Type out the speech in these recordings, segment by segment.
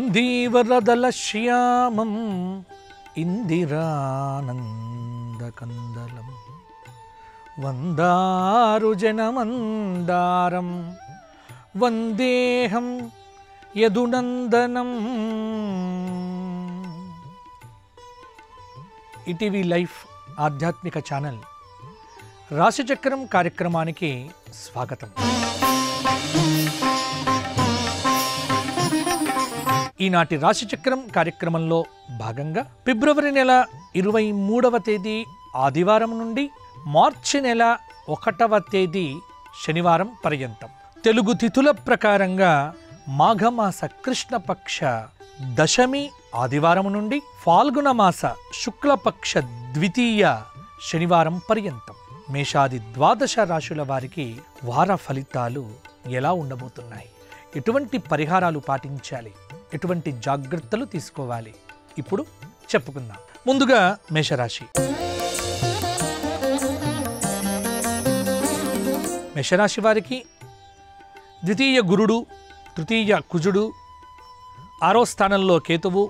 వందీవరదలశ్యామం ఇందిరానందకందలం వందారుజనమందారం వందేహం యదునందనం. ETV life ఆధ్యాత్మిక channel రాశిచక్రం కార్యక్రమానికి స్వాగతం. ఈనాటి రాశిచక్రం కార్యక్రమంలో భాగంగా ఫిబ్రవరి నెల 23వ తేదీ ఆదివారం నుండి మార్చి నెల 1వ తేదీ శనివారం పర్యంతం తెలుగు తిథుల ప్రకారంగా మాఘమాస కృష్ణపక్ష దశమి ఆదివారం నుండి ఫాల్గుణ మాస శుక్లపక్ష ద్వితీయ శనివారం పర్యంతం మేషాది ద్వాదశ రాశుల వారికి వార ఫలితాలు ఎలా ఉండబోతున్నాయి, ఎటువంటి పరిహారాలు పాటించాలి, ఎటువంటి జాగ్రత్తలు తీసుకోవాలి, ఇప్పుడు చెప్పుకుందాం. ముందుగా మేషరాశి. మేషరాశి వారికి ద్వితీయ గురుడు, తృతీయ కుజుడు, 6వ స్థానంలో కేతువు,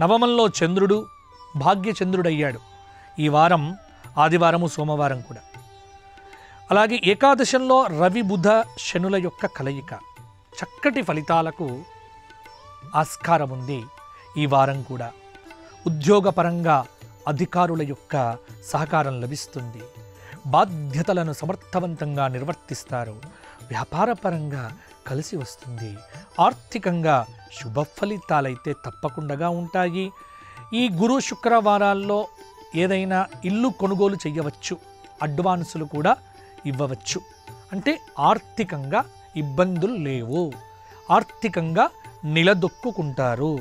నవమంలో చంద్రుడు భాగ్యచంద్రుడయ్యాడు. ఈ వారం ఆదివారము సోమవారం కూడా. అలాగే ఏకాదశంలో రవి బుధ శనుల యొక్క కలయిక చక్కటి ఫలితాలకు ఆస్కారం ఉంది. ఈ వారం కూడా ఉద్యోగపరంగా అధికారుల యొక్క సహకారం లభిస్తుంది. బాధ్యతలను సమర్థవంతంగా నిర్వర్తిస్తారు. వ్యాపారపరంగా కలిసి వస్తుంది. ఆర్థికంగా శుభ ఫలితాలైతే తప్పకుండా ఉంటాయి. ఈ గురు శుక్రవారాల్లో ఏదైనా ఇల్లు కొనుగోలు చేయవచ్చు, అడ్వాన్సులు కూడా ఇవ్వవచ్చు. అంటే ఆర్థికంగా ఇబ్బందులు లేవు, ఆర్థికంగా నిలదొక్కుంటారు.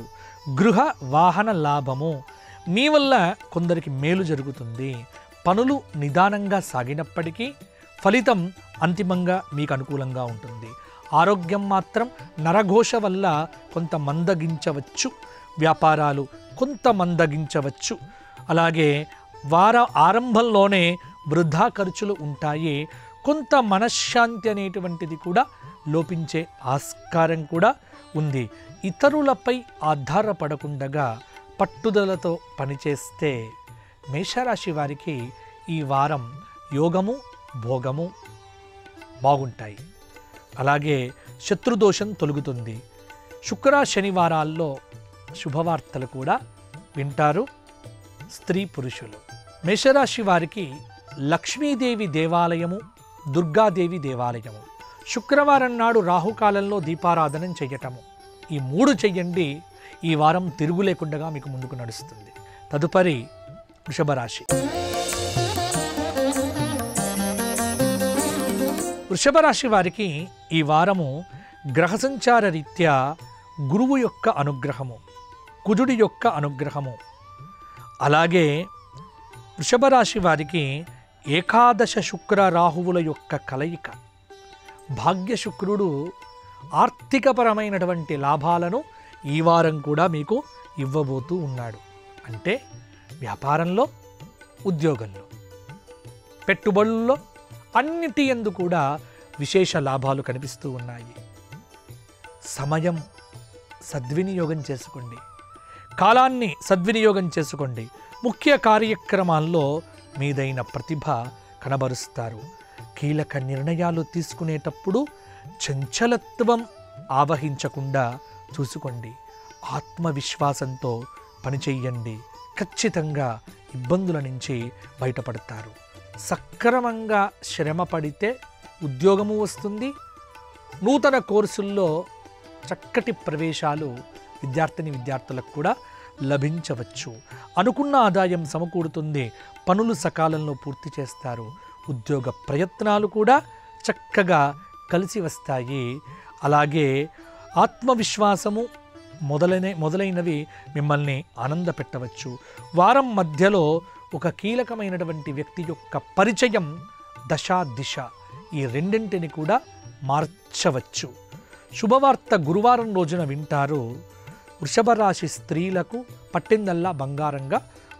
గృహ వాహన లాభము మీ వల్ల కొందరికి మేలు జరుగుతుంది. పనులు నిదానంగా సాగినప్పటికీ ఫలితం అంతిమంగా మీకు అనుకూలంగా ఉంటుంది. ఆరోగ్యం మాత్రం నరఘోష వల్ల కొంత మందగించవచ్చు, వ్యాపారాలు కొంత మందగించవచ్చు. అలాగే వార ఆరంభంలోనే వృధా ఖర్చులు ఉంటాయి. కొంత మనశ్శాంతి అనేటువంటిది కూడా లోపించే ఆస్కారం కూడా ఉంది. ఇతరులపై ఆధారపడకుండా పట్టుదలతో పనిచేస్తే మేషరాశి వారికి ఈ వారం యోగము భోగము బాగుంటాయి. అలాగే శత్రుదోషం తొలగుతుంది. శుక్ర శనివారాల్లో శుభవార్తలు కూడా వింటారు స్త్రీ పురుషులు. మేషరాశి వారికి లక్ష్మీదేవి దేవాలయము, దుర్గాదేవి దేవాలయము, శుక్రవారం నాడు రాహుకాలంలో దీపారాధన చెయ్యటము, ఈ 3 చెయ్యండి. ఈ వారం తిరుగు లేకుండా మీకు ముందుకు నడుస్తుంది. తదుపరి వృషభ రాశి. వృషభ రాశి వారికి ఈ వారము గ్రహ సంచార రీత్యా గురువు యొక్క అనుగ్రహము, కుజుడి యొక్క అనుగ్రహము, అలాగే వృషభ రాశి వారికి ఏకాదశ శుక్ర రాహువుల యొక్క కలయిక, భాగ్య శుక్రుడు ఆర్థికపరమైనటువంటి లాభాలను ఈ వారం కూడా మీకు ఇవ్వబోతూ ఉన్నాడు. అంటే వ్యాపారంలో, ఉద్యోగంలో, పెట్టుబడుల్లో అన్నిటి యందు కూడా విశేష లాభాలు కనిపిస్తూ ఉన్నాయి. సమయం సద్వినియోగం చేసుకోండి, కాలాన్ని సద్వినియోగం చేసుకోండి. ముఖ్య కార్యక్రమాల్లో మీదైన ప్రతిభ కనబరుస్తారు. కీలక నిర్ణయాలు తీసుకునేటప్పుడు చంచలత్వం ఆవహించకుండా చూసుకోండి. ఆత్మవిశ్వాసంతో పనిచేయండి. ఖచ్చితంగా ఇబ్బందుల నుంచి బయటపడతారు. సక్రమంగా శ్రమ పడితే ఉద్యోగము వస్తుంది. నూతన కోర్సుల్లో చక్కటి ప్రవేశాలు విద్యార్థులకు కూడా లభించవచ్చు. అనుకున్న ఆదాయం సమకూరుతుంది. పనులు సకాలంలో పూర్తి చేస్తారు. ఉద్యోగ ప్రయత్నాలు కూడా చక్కగా కలిసి వస్తాయి. అలాగే ఆత్మవిశ్వాసము మొదలైనవి మిమ్మల్ని ఆనంద పెట్టవచ్చు. వారం మధ్యలో ఒక కీలకమైనటువంటి వ్యక్తి యొక్క పరిచయం దశ దిశ ఈ రెండింటిని కూడా మార్చవచ్చు. శుభవార్త గురువారం రోజున వింటారు. వృషభ రాశి స్త్రీలకు పట్టిందల్లా బంగారంగా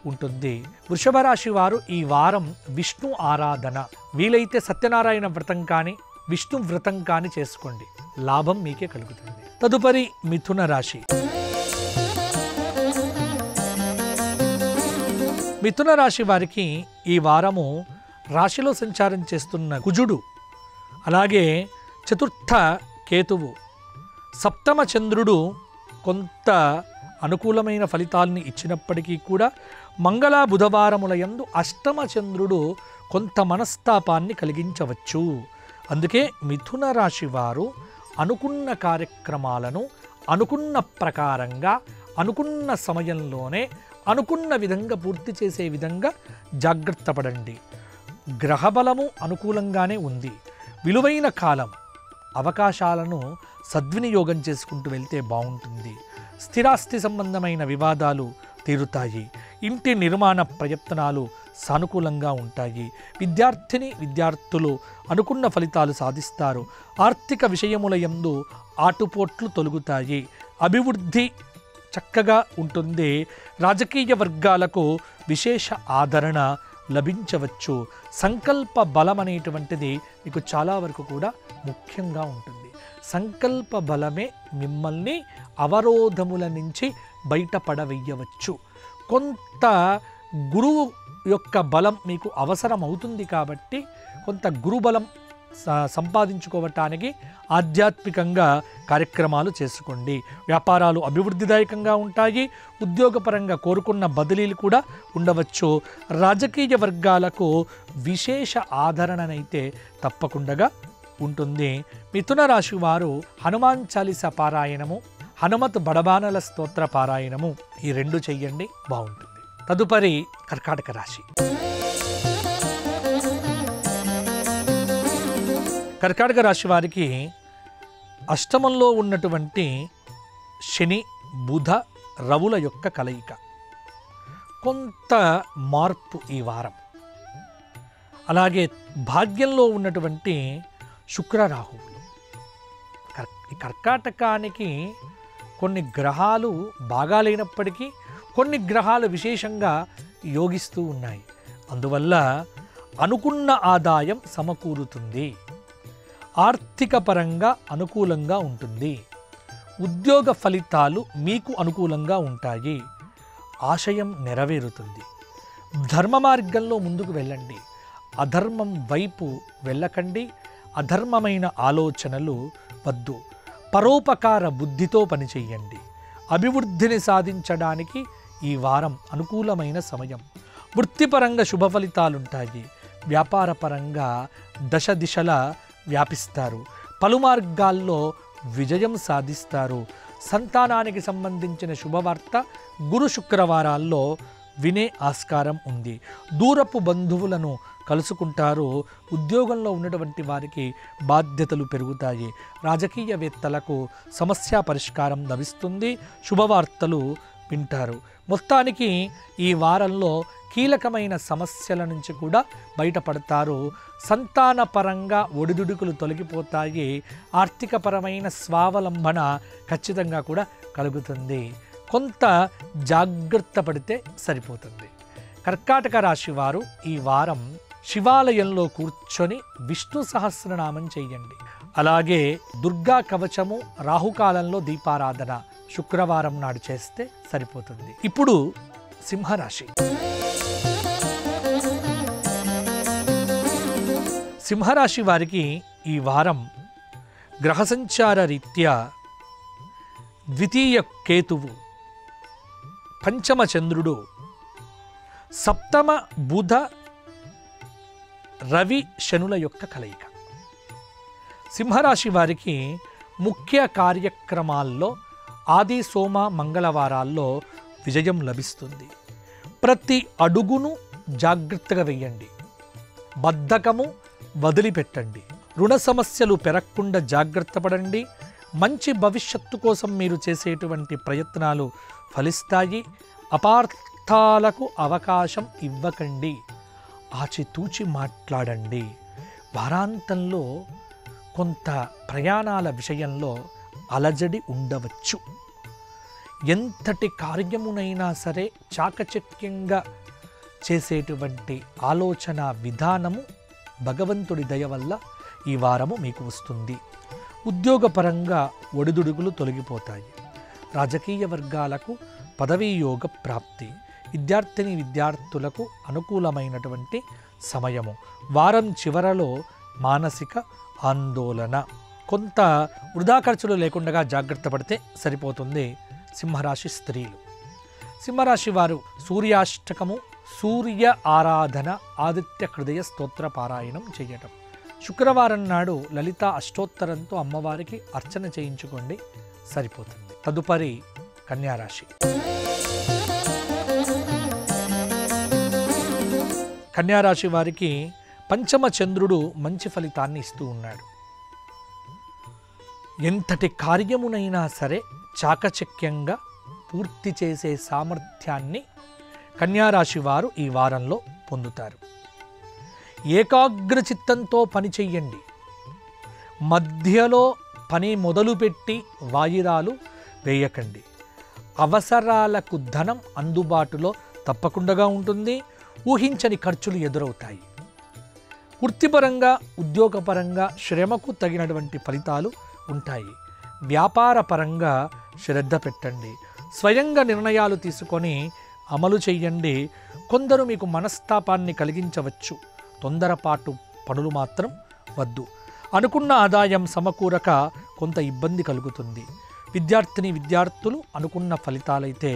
ఉంటుంది. వృషభ రాశి వారు ఈ వారం విష్ణు ఆరాధన, వీలైతే సత్యనారాయణ వ్రతం కానీ విష్ణు వ్రతం కానీ చేసుకోండి. లాభం మీకే కలుగుతుంది. తదుపరి మిథున రాశి. మిథున రాశి వారికి ఈ వారము రాశిలో సంచారం చేస్తున్న కుజుడు, అలాగే చతుర్థ కేతువు, సప్తమ చంద్రుడు కొంత అనుకూలమైన ఫలితాల్ని ఇచ్చినప్పటికీ కూడా మంగళ బుధవారముల యందు అష్టమ చంద్రుడు కొంత మనస్తాపాన్ని కలిగించవచ్చు. అందుకే మిథున రాశి వారు అనుకున్న కార్యక్రమాలను అనుకున్న ప్రకారంగా అనుకున్న సమయంలోనే అనుకున్న విధంగా పూర్తి చేసే విధంగా జాగ్రత్త పడండి. గ్రహబలము అనుకూలంగానే ఉంది. విలువైన కాలం, అవకాశాలను సద్వినియోగం చేసుకుంటూ వెళ్తే బాగుంటుంది. స్థిరాస్తి సంబంధమైన వివాదాలు తీరుతాయి. ఇంటి నిర్మాణ ప్రయత్నాలు సానుకూలంగా ఉంటాయి. విద్యార్థులు అనుకున్న ఫలితాలు సాధిస్తారు. ఆర్థిక విషయముల యందు ఆటుపోట్లు తొలగుతాయి. అభివృద్ధి చక్కగా ఉంటుంది. రాజకీయ వర్గాలకు విశేష ఆదరణ లభించవచ్చు. సంకల్ప బలం అనేటువంటిది మీకు చాలా వరకు కూడా ముఖ్యంగా ఉంటుంది. సంకల్ప బలమే మిమ్మల్ని అవరోధముల నుంచి బయటపడవేయవచ్చు. కొంత గురువు యొక్క బలం మీకు అవసరం అవుతుంది కాబట్టి కొంత గురుబలం సంపాదించుకోవటానికి ఆధ్యాత్మికంగా కార్యక్రమాలు చేసుకోండి. వ్యాపారాలు అభివృద్ధిదాయకంగా ఉంటాయి. ఉద్యోగపరంగా కోరుకున్న బదిలీలు కూడా ఉండవచ్చు. రాజకీయ వర్గాలకు విశేష ఆదరణనైతే తప్పకుండా ఉంటుంది. మిథున రాశి వారు హనుమాన్ చాలీసా పారాయణము, హనుమత్ బడబానల స్తోత్ర పారాయణము ఈ రెండు చెయ్యండి, బాగుంటుంది. తదుపరి కర్కాటక రాశి. కర్కాటక రాశి వారికి అష్టమంలో ఉన్నటువంటి శని బుధ రవుల యొక్క కలయిక, కొంత మార్పు ఈ వారం. అలాగే భాగ్యంలో ఉన్నటువంటి శుక్ర రాహువులు. కర్కాటకానికి కొన్ని గ్రహాలు బాగాలేనప్పటికీ కొన్ని గ్రహాలు విశేషంగా యోగిస్తూ ఉన్నాయి. అందువల్ల అనుకున్న ఆదాయం సమకూరుతుంది. ఆర్థిక పరంగా అనుకూలంగా ఉంటుంది. ఉద్యోగ ఫలితాలు మీకు అనుకూలంగా ఉంటాయి. ఆశయం నెరవేరుతుంది. ధర్మ మార్గంలో ముందుకు వెళ్ళండి. అధర్మం వైపు వెళ్ళకండి. అధర్మమైన ఆలోచనలు వద్దు. పరోపకార బుద్ధితో పనిచేయండి. అభివృద్ధిని సాధించడానికి ఈ వారం అనుకూలమైన సమయం. వృత్తిపరంగా శుభ ఫలితాలుంటాయి. వ్యాపారపరంగా దశ దిశల వ్యాపిస్తారు. పలు మార్గాల్లో విజయం సాధిస్తారు. సంతానానికి సంబంధించిన శుభవార్త గురు శుక్రవారాల్లో వినే ఆస్కారం ఉంది. దూరపు బంధువులను కలుసుకుంటారు. ఉద్యోగంలో ఉన్నటువంటి వారికి బాధ్యతలు పెరుగుతాయి. రాజకీయవేత్తలకు సమస్య పరిష్కారం లభిస్తుంది. శుభవార్తలు వింటారు. మొత్తానికి ఈ వారంలో కీలకమైన సమస్యల నుంచి కూడా బయటపడతారు. సంతానపరంగా ఒడిదుడుకులు తొలగిపోతాయి. ఆర్థికపరమైన స్వావలంబన ఖచ్చితంగా కూడా కలుగుతుంది. కొంత జాగ్రత్త పడితే సరిపోతుంది. కర్కాటక రాశి వారు ఈ వారం శివాలయంలో కూర్చొని విష్ణు సహస్రనామం చేయండి. అలాగే దుర్గా కవచము రాహుకాలంలో దీపారాధన శుక్రవారం నాడు చేస్తే సరిపోతుంది. ఇప్పుడు సింహరాశి. సింహరాశి వారికి ఈ వారం గ్రహ సంచార రీత్యా ద్వితీయ కేతువు, పంచమ చంద్రుడు, సప్తమ బుధ రవి శనుల యొక్క కలయిక. సింహరాశి వారికి ముఖ్య కార్యక్రమాల్లో ఆది సోమ మంగళవారాల్లో విజయం లభిస్తుంది. ప్రతి అడుగును జాగ్రత్తగా వేయండి. బద్ధకము వదిలిపెట్టండి. రుణ సమస్యలు పెరగకుండా జాగ్రత్త పడండి. మంచి భవిష్యత్తు కోసం మీరు చేసేటువంటి ప్రయత్నాలు ఫలిస్తాయి. అపార్థాలకు అవకాశం ఇవ్వకండి. ఆచితూచి మాట్లాడండి. వారాంతంలో కొంత ప్రయాణాల విషయంలో అలజడి ఉండవచ్చు. ఎంతటి కార్యమునైనా సరే చాకచక్యంగా చేసేటువంటి ఆలోచన విధానము భగవంతుడి దయ వల్ల ఈ వారము మీకు వస్తుంది. ఉద్యోగపరంగా ఒడిదుడుకులు తొలగిపోతాయి. రాజకీయ వర్గాలకు పదవీయోగ ప్రాప్తి. విద్యార్థులకు అనుకూలమైనటువంటి సమయము. వారం చివరలో మానసిక ఆందోళన. కొంత వృధా ఖర్చులు లేకుండా జాగ్రత్త పడితే సరిపోతుంది. సింహరాశి స్త్రీలు. సింహరాశి వారు సూర్యాష్టకము, సూర్య ఆరాధన, ఆదిత్య హృదయ స్తోత్ర పారాయణం చేయటం. శుక్రవారం నాడు లలిత అష్టోత్తరంతో అమ్మవారికి అర్చన చేయించుకోండి, సరిపోతుంది. తదుపరి కన్యారాశి. కన్యారాశి వారికి పంచమ చంద్రుడు మంచి ఫలితాన్ని ఇస్తూ ఉన్నాడు. ఎంతటి కార్యమునైనా సరే చాకచక్యంగా పూర్తి చేసే సామర్థ్యాన్ని కన్యారాశి వారు ఈ వారంలో పొందుతారు. ఏకాగ్ర చిత్తంతో పని చెయ్యండి. మధ్యలో పని మొదలుపెట్టి వాయిదాలు వేయకండి. అవసరాలకు ధనం అందుబాటులో తప్పకుండా ఉంటుంది. ఊహించని ఖర్చులు ఎదురవుతాయి. వృత్తిపరంగా, ఉద్యోగపరంగా శ్రమకు తగినటువంటి ఫలితాలు ఉంటాయి. వ్యాపార పరంగా శ్రద్ధ పెట్టండి. స్వయంగా నిర్ణయాలు తీసుకొని అమలు చెయ్యండి. కొందరు మీకు మనస్తాపాన్ని కలిగించవచ్చు. తొందరపాటు పనులు మాత్రం వద్దు. అనుకున్న ఆదాయం సమకూరక కొంత ఇబ్బంది కలుగుతుంది. విద్యార్థులు అనుకున్న ఫలితాలైతే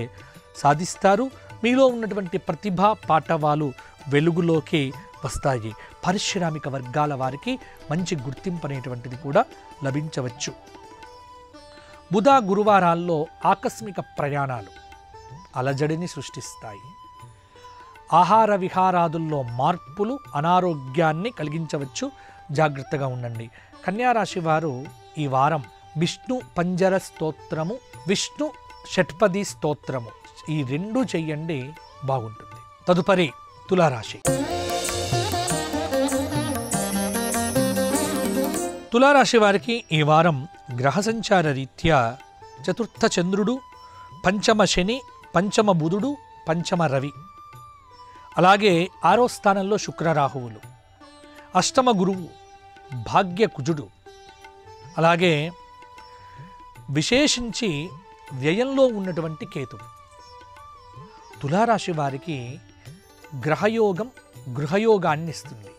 సాధిస్తారు. మీలో ఉన్నటువంటి ప్రతిభా పాటవాలు వెలుగులోకి వస్తాయి. పారిశ్రామిక వర్గాల వారికి మంచి గుర్తింపు అనేటువంటిది కూడా లభించవచ్చు. బుధ గురువారాల్లో ఆకస్మిక ప్రయాణాలు అలజడిని సృష్టిస్తాయి. ఆహార విహారాదుల్లో మార్పులు అనారోగ్యాన్ని కలిగించవచ్చు. జాగ్రత్తగా ఉండండి. కన్యారాశి వారు ఈ వారం విష్ణు పంజర స్తోత్రము, విష్ణు షట్పది స్తోత్రము ఈ రెండు చెయ్యండి, బాగుంటుంది. తదుపరి తులారాశి. తులారాశి వారికి ఈ వారం గ్రహ సంచార రీత్యా చతుర్థ చంద్రుడు, పంచమ శని, పంచమ బుధుడు, పంచమ రవి, అలాగే 6వ స్థానంలో శుక్రరాహువులు, అష్టమ గురువు, భాగ్య కుజుడు, అలాగే విశేషించి వ్యయంలో ఉన్నటువంటి కేతువు. తులారాశి వారికి గ్రహయోగం గృహయోగాన్ని ఇస్తుంది.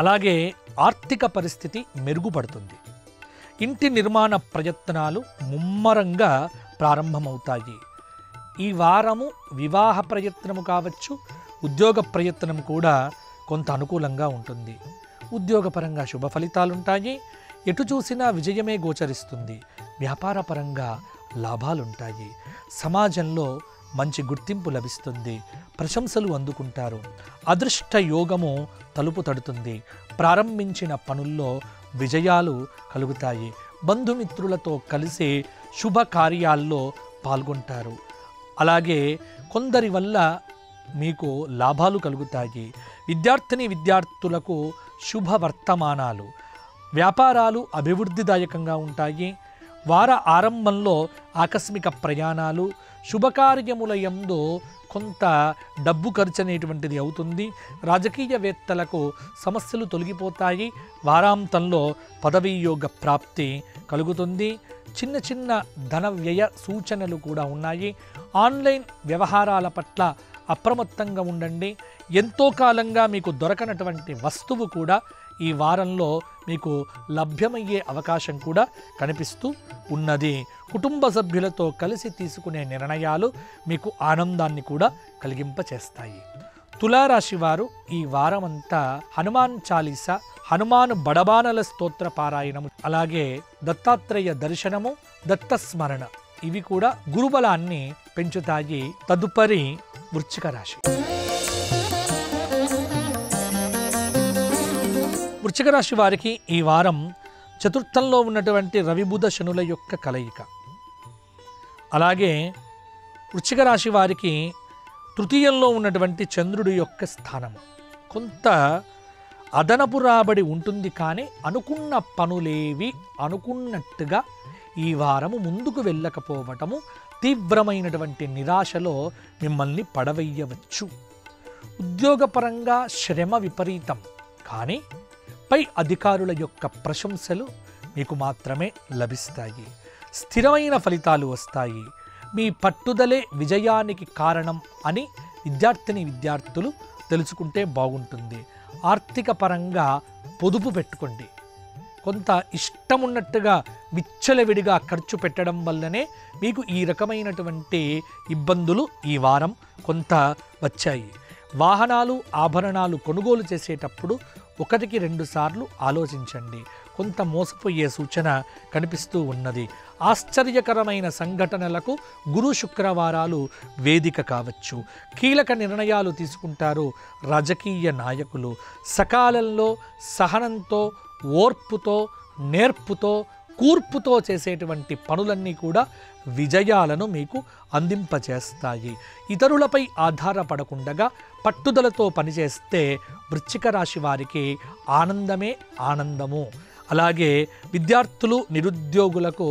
అలాగే ఆర్థిక పరిస్థితి మెరుగుపడుతుంది. ఇంటి నిర్మాణ ప్రయత్నాలు ముమ్మరంగా ప్రారంభమవుతాయి. ఈ వారము వివాహ ప్రయత్నము కావచ్చు, ఉద్యోగ ప్రయత్నం కూడా కొంత అనుకూలంగా ఉంటుంది. ఉద్యోగపరంగా శుభ ఫలితాలుంటాయి. ఎటు చూసినా విజయమే గోచరిస్తుంది. వ్యాపారపరంగా లాభాలుంటాయి. సమాజంలో మంచి గుర్తింపు లభిస్తుంది. ప్రశంసలు అందుకుంటారు. అదృష్ట యోగము తలుపు తడుతుంది. ప్రారంభించిన పనుల్లో విజయాలు కలుగుతాయి. బంధుమిత్రులతో కలిసి శుభ కార్యాల్లో పాల్గొంటారు. అలాగే కొందరి వల్ల మీకు లాభాలు కలుగుతాయి. విద్యార్థులకు శుభవర్తమానాలు, వ్యాపారాలు అభివృద్ధిదాయకంగా ఉంటాయి. వార ఆరంభంలో ఆకస్మిక ప్రయాణాలు, శుభకార్యముల యందు కొంత డబ్బు ఖర్చు అనేటువంటిది అవుతుంది. రాజకీయవేత్తలకు సమస్యలు తొలగిపోతాయి. వారాంతంలో పదవీయోగ ప్రాప్తి కలుగుతుంది. చిన్న చిన్న ధన వ్యయ సూచనలు కూడా ఉన్నాయి. ఆన్లైన్ వ్యవహారాల పట్ల అప్రమత్తంగా ఉండండి. ఎంతో కాలంగా మీకు దొరకనటువంటి వస్తువు కూడా ఈ వారంలో మీకు లభ్యమయ్యే అవకాశం కూడా కనిపిస్తూ ఉన్నది. కుటుంబ సభ్యులతో కలిసి తీసుకునే నిర్ణయాలు మీకు ఆనందాన్ని కూడా కలిగింపచేస్తాయి. తులారాశి వారు ఈ వారమంతా హనుమాన్ చాలీసా, హనుమాన్ బడబానల స్తోత్ర పారాయణము, అలాగే దత్తాత్రేయ దర్శనము, దత్తస్మరణ ఇవి కూడా గురుబలాన్ని పెంచుతాయి. తదుపరి వృశ్చిక రాశి. వృశ్చిక రాశి వారికి ఈ వారం చతుర్థంలో ఉన్నటువంటి రవిబుధ శనుల యొక్క కలయిక, అలాగే వృశ్చిక రాశి వారికి తృతీయంలో ఉన్నటువంటి చంద్రుడి యొక్క స్థానము. కొంత అదనపు రాబడి ఉంటుంది, కానీ అనుకున్న పనులేవి అనుకున్నట్టుగా ఈ వారము ముందుకు వెళ్ళకపోవటము తీవ్రమైనటువంటి నిరాశలో మిమ్మల్ని పడవేయవచ్చు. ఉద్యోగపరంగా శ్రమ విపరీతం, కానీ పై అధికారుల యొక్క ప్రశంసలు మీకు మాత్రమే లభిస్తాయి. స్థిరమైన ఫలితాలు వస్తాయి. మీ పట్టుదలే విజయానికి కారణం అని విద్యార్థులు తెలుసుకుంటే బాగుంటుంది. ఆర్థిక పరంగా పొదుపు పెట్టుకోండి. కొంత ఇష్టమున్నట్టుగా విచ్చలవిడిగా ఖర్చు పెట్టడం వల్లనే మీకు ఈ రకమైనటువంటి ఇబ్బందులు ఈ వారం కొంత వచ్చాయి. వాహనాలు, ఆభరణాలు కొనుగోలు చేసేటప్పుడు 1-2 సార్లు ఆలోచించండి. కొంత మోసపోయే సూచన కనిపిస్తూ ఉన్నది. ఆశ్చర్యకరమైన సంఘటనలకు గురు శుక్రవారాలు వేదిక కావచ్చు. కీలక నిర్ణయాలు తీసుకుంటారు రాజకీయ నాయకులు. సకాలంలో సహనంతో, ఓర్పుతో, నేర్పుతో, కూర్పుతో చేసేటువంటి పనులన్నీ కూడా విజయాలను మీకు అందింపచేస్తాయి. ఇతరులపై ఆధారపడకుండా పట్టుదలతో పనిచేస్తే వృశ్చిక రాశి వారికి ఆనందమే ఆనందము. అలాగే విద్యార్థులు, నిరుద్యోగులకు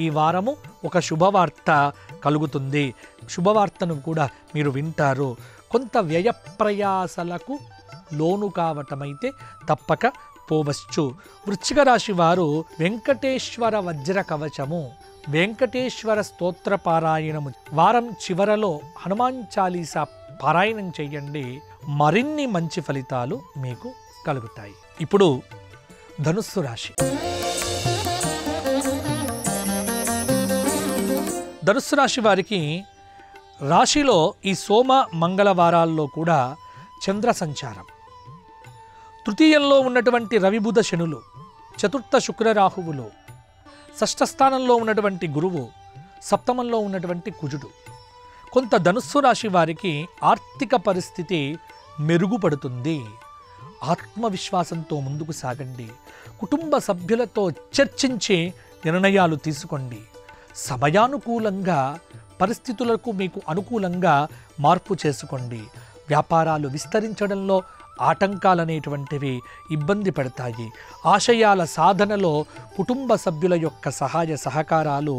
ఈ వారము ఒక శుభవార్త కలుగుతుంది. శుభవార్తను కూడా మీరు వింటారు. కొంత వ్యయ ప్రయాసలకు లోను కావటమైతే తప్పక పోవచ్చు. వృశ్చిక రాశి వారు వెంకటేశ్వర వజ్ర కవచము, వెంకటేశ్వర స్తోత్ర పారాయణము వారం చివరలో హనుమాన్ చాలీసా పారాయణం చేయండి. మరిన్ని మంచి ఫలితాలు మీకు కలుగుతాయి. ఇప్పుడు ధనుస్సు రాశి. ధనుస్సు రాశి వారికి రాశిలో ఈ సోమ మంగళవారాల్లో కూడా చంద్ర సంచారం, తృతీయంలో ఉన్నటువంటి రవి బుధ శనులు, చతుర్థ శుక్ర రాహువులు, షష్ఠ స్థానంలో ఉన్నటువంటి గురువు, సప్తమంలో ఉన్నటువంటి కుజుడు. కొంత ధనుస్సు రాశి వారికి ఆర్థిక పరిస్థితి మెరుగుపడుతుంది. ఆత్మవిశ్వాసంతో ముందుకు సాగండి. కుటుంబ సభ్యులతో చర్చించి నిర్ణయాలు తీసుకోండి. సమయానుకూలంగా, పరిస్థితులకు మీకు అనుకూలంగా మార్పు చేసుకోండి. వ్యాపారాలు విస్తరించడంలో ఆటంకాలనేటువంటివి ఇబ్బంది పెడతాయి. ఆశయాల సాధనలో కుటుంబ సభ్యుల యొక్క సహాయ సహకారాలు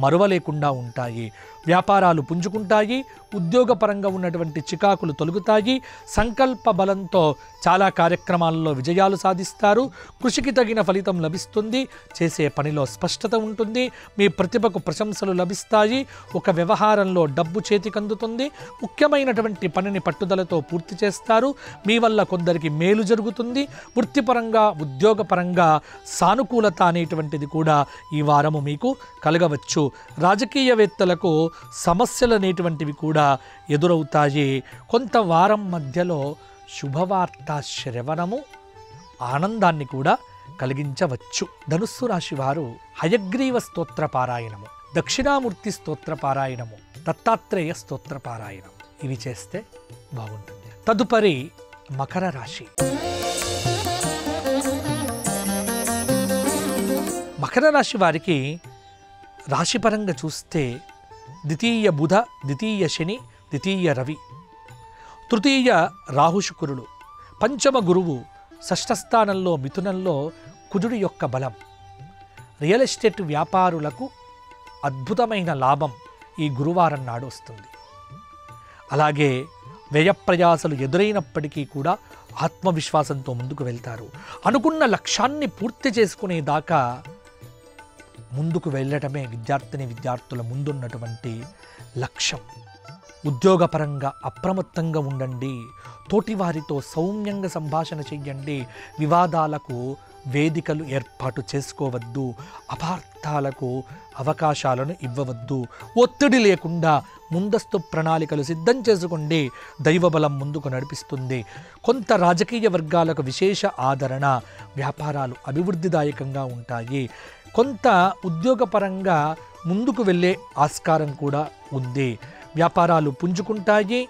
మరువలేకుండా ఉంటాయి. వ్యాపారాలు పుంజుకుంటాయి. ఉద్యోగపరంగా ఉన్నటువంటి చికాకులు తొలగుతాయి. సంకల్ప బలంతో చాలా కార్యక్రమాల్లో విజయాలు సాధిస్తారు. కృషికి తగిన ఫలితం లభిస్తుంది. చేసే పనిలో స్పష్టత ఉంటుంది. మీ ప్రతిభకు ప్రశంసలు లభిస్తాయి. ఒక వ్యవహారంలో డబ్బు చేతికందుతుంది. ముఖ్యమైనటువంటి పనిని పట్టుదలతో పూర్తి చేస్తారు. మీ వల్ల కొందరికి మేలు జరుగుతుంది. వృత్తిపరంగా, ఉద్యోగపరంగా సానుకూలత అనేటువంటిది కూడా ఈ వారము మీకు కలగవచ్చు. రాజకీయవేత్తలకు సమస్యలు అనేటువంటివి కూడా ఎదురవుతాయి. కొంత వారం మధ్యలో శుభవార్త శ్రవణము ఆనందాన్ని కూడా కలిగించవచ్చు. ధనుస్సు రాశి వారు హయగ్రీవ స్తోత్ర పారాయణము, దక్షిణామూర్తి స్తోత్ర పారాయణము, దత్తాత్రేయ స్తోత్ర పారాయణం ఇవి చేస్తే బాగుంటుంది. తదుపరి మకర రాశి. మకర రాశి వారికి రాశిపరంగా చూస్తే ద్వితీయ బుధ, ద్వితీయ శని, ద్వితీయ రవి, తృతీయ రాహుశుక్రులు, పంచమ గురువు, షష్ఠ స్థానంలో మిథునంలో కుజుడి యొక్క బలం. రియల్ ఎస్టేట్ వ్యాపారులకు అద్భుతమైన లాభం ఈ గురువారం నాడు వస్తుంది. అలాగే వ్యయప్రయాసలు ఎదురైనప్పటికీ కూడా ఆత్మవిశ్వాసంతో ముందుకు వెళ్తారు. అనుకున్న లక్ష్యాన్ని పూర్తి చేసుకునేదాకా ముందుకు వెళ్ళటమే విద్యార్థుల ముందున్నటువంటి లక్ష్యం. ఉద్యోగపరంగా అప్రమత్తంగా ఉండండి. తోటివారితో సౌమ్యంగా సంభాషణ చెయ్యండి. వివాదాలకు వేదికలు ఏర్పాటు చేసుకోవద్దు. అపార్థాలకు అవకాశాలను ఇవ్వవద్దు. ఒత్తిడి లేకుండా ముందస్తు ప్రణాళికలు సిద్ధం చేసుకోండి. దైవబలం ముందుకు నడిపిస్తుంది. కొంత రాజకీయ వర్గాలకు విశేష ఆదరణ, వ్యాపారాలు అభివృద్ధిదాయకంగా ఉంటాయి. కొంత ఉద్యోగపరంగా ముందుకు వెళ్ళే ఆస్కారం కూడా ఉంది. వ్యాపారాలు పుంజుకుంటాయి.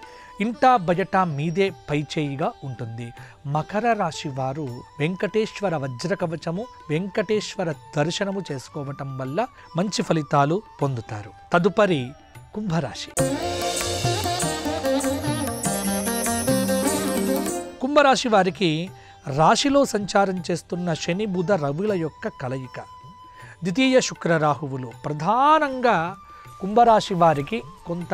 ఇంటా బయట మీదే పైచేయిగా ఉంటుంది. మకర రాశి వారు వెంకటేశ్వర వజ్ర కవచము, వెంకటేశ్వర దర్శనము చేసుకోవటం వల్ల మంచి ఫలితాలు పొందుతారు. తదుపరి కుంభరాశి. కుంభరాశి వారికి రాశిలో సంచారం చేస్తున్న శని బుధ రవుల యొక్క కలయిక, ద్వితీయ శుక్ర రాహువులు ప్రధానంగా కుంభరాశి వారికి కొంత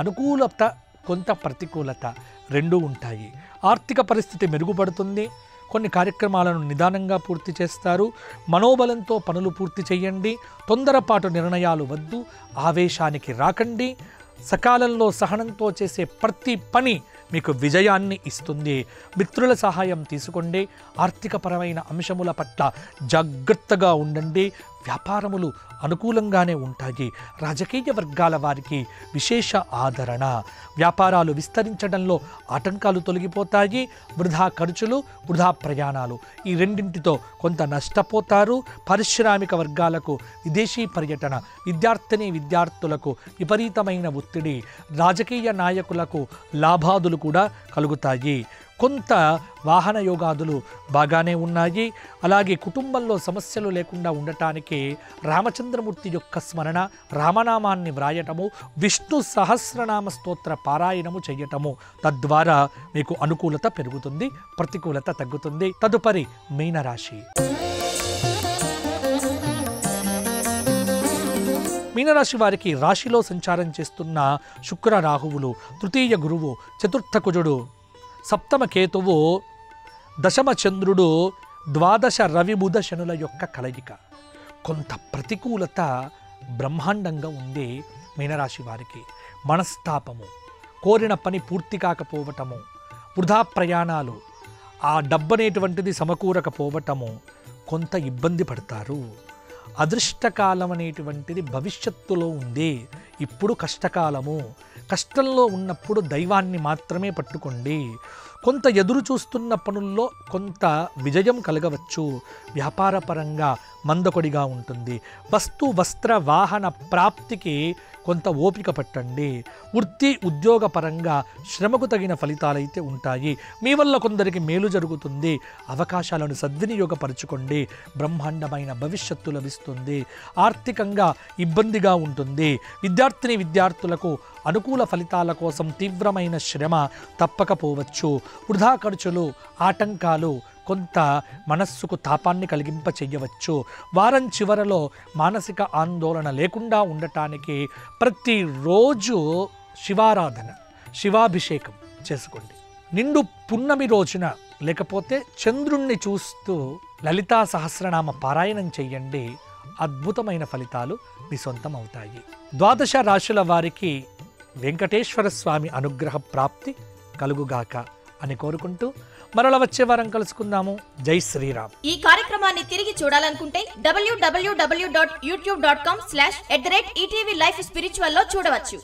అనుకూలత, కొంత ప్రతికూలత రెండూ ఉంటాయి. ఆర్థిక పరిస్థితి మెరుగుపడుతుంది. కొన్ని కార్యక్రమాలను నిదానంగా పూర్తి చేస్తారు. మనోబలంతో పనులు పూర్తి చేయండి. తొందరపాటు నిర్ణయాలు వద్దు. ఆవేశానికి రాకండి. సకాలంలో సహనంతో చేసే ప్రతి పని మీకు విజయాన్ని ఇస్తుంది. మిత్రుల సహాయం తీసుకోండి. ఆర్థికపరమైన అంశముల పట్ల జాగ్రత్తగా ఉండండి. వ్యాపారములు అనుకూలంగానే ఉంటాయి. రాజకీయ వర్గాల వారికి విశేష ఆదరణ. వ్యాపారాలు విస్తరించడంలో ఆటంకాలు తొలగిపోతాయి. వృధా ఖర్చులు, వృధా ప్రయాణాలు ఈ రెండింటితో కొంత నష్టపోతారు. పారిశ్రామిక వర్గాలకు విదేశీ పర్యటన, విద్యార్థులకు విపరీతమైన ఒత్తిడి, రాజకీయ నాయకులకు లాభాదులు కూడా కలుగుతాయి. కొంత వాహన యోగాదులు బాగానే ఉన్నాయి. అలాగే కుటుంబంలో సమస్యలు లేకుండా ఉండటానికి రామచంద్రమూర్తి యొక్క స్మరణ, రామనామాన్ని వ్రాయటము, విష్ణు సహస్రనామ స్తోత్ర పారాయణము చేయటము, తద్వారా మీకు అనుకూలత పెరుగుతుంది, ప్రతికూలత తగ్గుతుంది. తదుపరి మీనరాశి. మీనరాశి వారికి రాశిలో సంచారం చేస్తున్న శుక్ర రాహువులు, తృతీయ గురువు, చతుర్థ కుజుడు, సప్తమ కేతువు, దశమ చంద్రుడు, ద్వాదశ రవి బుధ శనుల యొక్క కలయిక. కొంత ప్రతికూలత బ్రహ్మాండంగా ఉంది మీనరాశి వారికి. మనస్తాపము, కోరిన పని పూర్తి కాకపోవటము, వృధా ప్రయాణాలు, ఆ డబ్బనేటువంటిది సమకూరకపోవటము, కొంత ఇబ్బంది పడతారు. అదృష్టకాలం అనేటువంటిది భవిష్యత్తులో ఉంది. ఇప్పుడు కష్టకాలము. కష్టంలో ఉన్నప్పుడు దైవాన్ని మాత్రమే పట్టుకోండి. కొంత ఎదురు చూస్తున్న పనుల్లో కొంత విజయం కలగవచ్చు. వ్యాపారపరంగా మందకొడిగా ఉంటుంది. వస్తు వస్త్ర వాహన ప్రాప్తికి కొంత ఓపిక పట్టండి. వృత్తి ఉద్యోగ పరంగా శ్రమకు తగిన ఫలితాలైతే ఉంటాయి. మీ వల్ల కొందరికి మేలు జరుగుతుంది. అవకాశాలను సద్వినియోగపరచుకోండి. బ్రహ్మాండమైన భవిష్యత్తు లభిస్తుంది. ఆర్థికంగా ఇబ్బందిగా ఉంటుంది. విద్యార్థులకు అనుకూల ఫలితాల కోసం తీవ్రమైన శ్రమ తప్పకపోవచ్చు. వృధా ఖర్చులు, ఆటంకాలు కొంత మనస్సుకు తాపాన్ని కలిగింప చెయ్యవచ్చు. వారం చివరలో మానసిక ఆందోళన లేకుండా ఉండటానికి ప్రతిరోజు శివారాధన, శివాభిషేకం చేసుకోండి. నిండు పున్నమి రోజున లేకపోతే చంద్రుణ్ణి చూస్తూ లలితా సహస్రనామ పారాయణం చెయ్యండి. అద్భుతమైన ఫలితాలు మీ సొంతం అవుతాయి. ద్వాదశ రాశుల వారికి వెంకటేశ్వర స్వామి అనుగ్రహ ప్రాప్తి కలుగుగాక అని కోరుకుంటూ మరల వచ్చే వారం కలుసుకుందాము. జై శ్రీరామ్. ఈ కార్యక్రమాన్ని తిరిగి చూడాలనుకుంటే www.youtube.com/ETV Life Spiritual లో చూడవచ్చు.